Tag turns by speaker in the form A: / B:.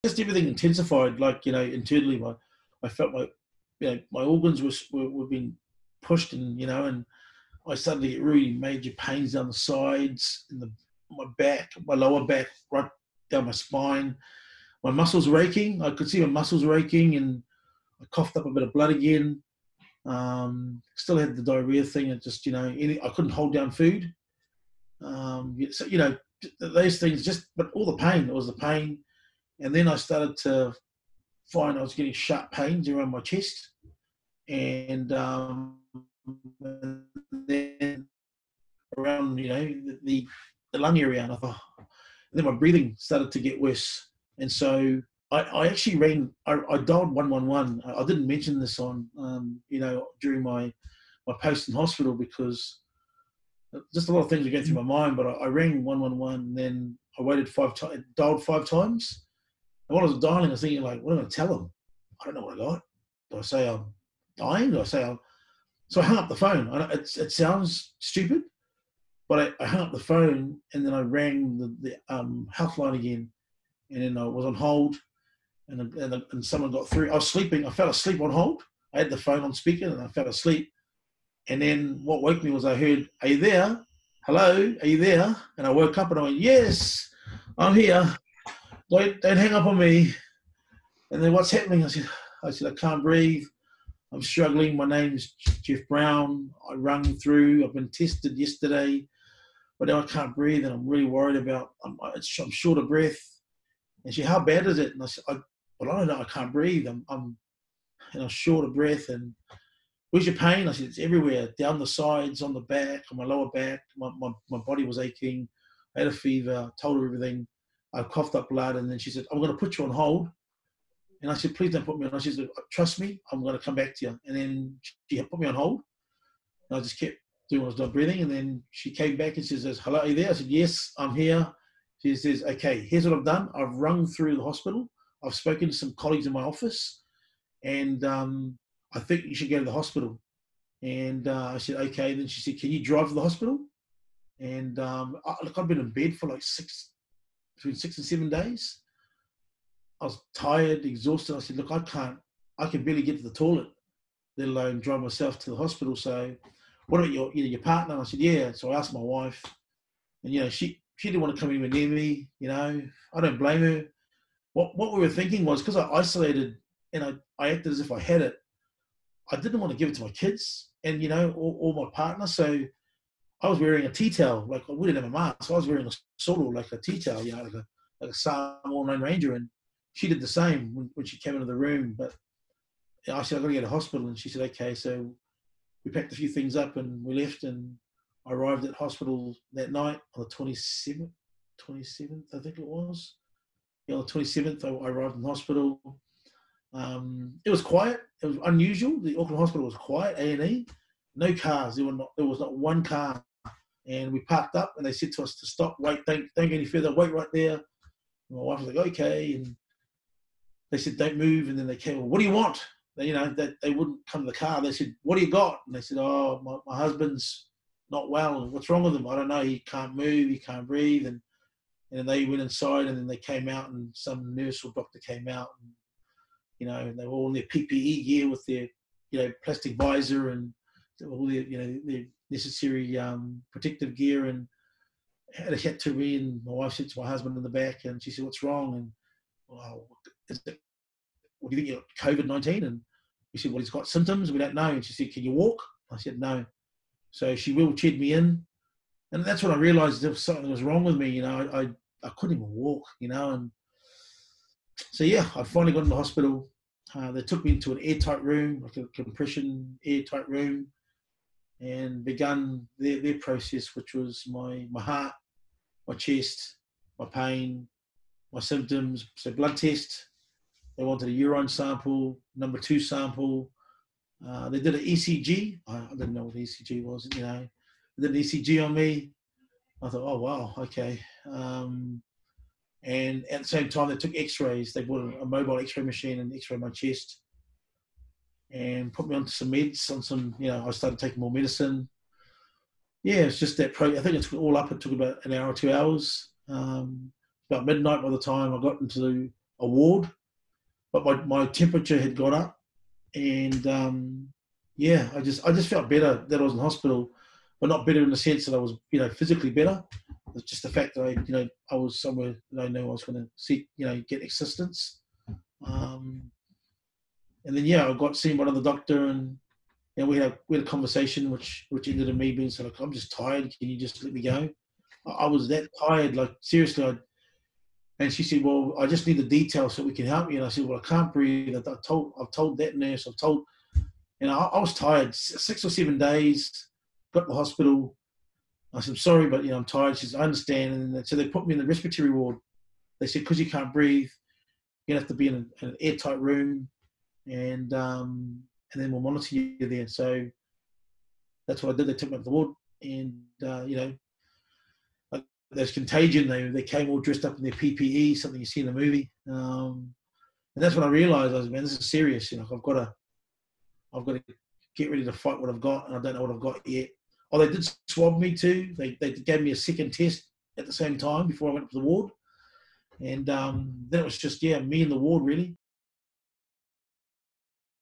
A: just everything intensified. Like, internally, I felt my organs were being pushed, and and I started to get really major pains down the sides, my back, my lower back, right down my spine. My muscles were aching. I could see my muscles were aching, and I coughed up a bit of blood again. Still had the diarrhea thing. And just I couldn't hold down food. So those things. But all the pain. It was the pain, and then I started to find I was getting sharp pains around my chest, and then around the lung area, and I thought, and then my breathing started to get worse, and so I actually rang. I dialed 111. I didn't mention this on during my post in hospital, because just a lot of things were going through my mind. But I rang 111, and then I waited dialed 5 times. And while I was dialing, I was thinking, like, what am I going to tell them? I don't know what I got. Do I say I'm dying? Do I say I'm... So I hung up the phone. It sounds stupid, but I hung up the phone, and then I rang the health line again, and then I was on hold, and someone got through. I was sleeping. I fell asleep on hold. I had the phone on speaker, and I fell asleep. And then what woke me was I heard, "Are you there? Hello? Are you there?" And I woke up and I went, "Yes, I'm here. Don't hang up on me." And then, "What's happening?" I said, "I can't breathe. I'm struggling. My name's Geoff Brown. I rung through. I've been tested yesterday, but now I can't breathe, and I'm really worried about. I'm short of breath." And she, "How bad is it?" And I said, "I don't know. I can't breathe. I'm short of breath. And where's your pain?" I said, "It's everywhere. Down the sides, on the back, on my lower back. My body was aching. I had a fever." Told her everything. I coughed up blood, and then she said, "I'm going to put you on hold." And I said, "Please don't put me on hold." She said, "Trust me, I'm going to come back to you." And then she put me on hold. And I just kept doing what I was doing, breathing. And then she came back and she says, "Hello, are you there?" I said, "Yes, I'm here." She says, "Okay, here's what I've done. I've rung through the hospital. I've spoken to some colleagues in my office, and I think you should go to the hospital." And I said, "Okay." And then she said, "Can you drive to the hospital?" And I've been in bed for like between 6 and 7 days. I was tired, exhausted. I said, "Look, I can barely get to the toilet, let alone drive myself to the hospital. So what about your partner?" And I said, "Yeah." So I asked my wife, and she didn't want to come anywhere near me. I don't blame her. What we were thinking was, because I isolated and I acted as if I had it, I didn't want to give it to my kids and or my partner. So I was wearing a tea towel. Like, we didn't have a mask, so I was wearing a sort of like a tea towel, like a Samoan Lone Ranger. And she did the same when she came into the room. But I said, "I've got to go to the hospital." And she said, "Okay." So we packed a few things up and we left, and I arrived at hospital that night on the 27th, I think it was. Yeah, on the 27th, I arrived in hospital. It was quiet. It was unusual. The Auckland hospital was quiet, A&E. No cars. There was not one car. And we parked up, and they said to us to stop, wait, don't go any further, wait right there. And my wife was like, "Okay." And they said, "Don't move." And then they came, "Well, what do you want?" They wouldn't come to the car. They said, "What do you got?" And they said, "Oh, my husband's not well. And what's wrong with him?" "I don't know. He can't move. He can't breathe." And they went inside, and then they came out, and some nurse or doctor came out, and they were all in their PPE gear with their, plastic visor and all their, their necessary protective gear, and had a chat to me. And my wife said to my husband in the back, and she said, "What's wrong?" And, "Well, what do you think, you got COVID-19? And we said, "Well, he's got symptoms. We don't know." And she said, "Can you walk?" I said, "No." So she wheelchaired me in. And that's when I realized there was something was wrong with me. I couldn't even walk, and so, yeah, I finally got into the hospital. They took me into an airtight room, like a compression airtight room, and begun their process, which was my heart, my chest, my pain, my symptoms. So blood test. They wanted a urine sample, number 2 sample. They did an ECG. I didn't know what ECG was, They did an ECG on me. I thought, "Oh, wow, okay." And at the same time, they took x-rays. They bought a mobile x-ray machine and x-rayed my chest and put me onto some meds, I started taking more medicine. Yeah, it's just that I think it's all up. It took about an hour or 2 hours. About midnight by the time I got into a ward, but my temperature had gone up, and yeah, I just felt better that I was in hospital, but not better in the sense that I was, physically better. It's just the fact that I was somewhere that I knew I was going to seek, get assistance. And then I got seen by another doctor, and we had a conversation, which ended in me being sort of, I'm just tired. Can you just let me go? I was that tired, like seriously. And she said, well, I just need the details so we can help you. And I said, well, I can't breathe. I've told that nurse. I was tired. 6 or 7 days. Got to the hospital. I said, I'm sorry, but I'm tired. She said, I understand. And so they put me in the respiratory ward. They said, because you can't breathe, you have to be in an airtight room, and then we'll monitor you there. So that's what I did. They took me up the ward, and like there's Contagion. They came all dressed up in their PPE, something you see in the movie. And that's when I realised, man, this is serious. I've got to get ready to fight what I've got, and I don't know what I've got yet. Oh, they did swab me too. They gave me a second test at the same time before I went up to the ward, and then it was just me in the ward really.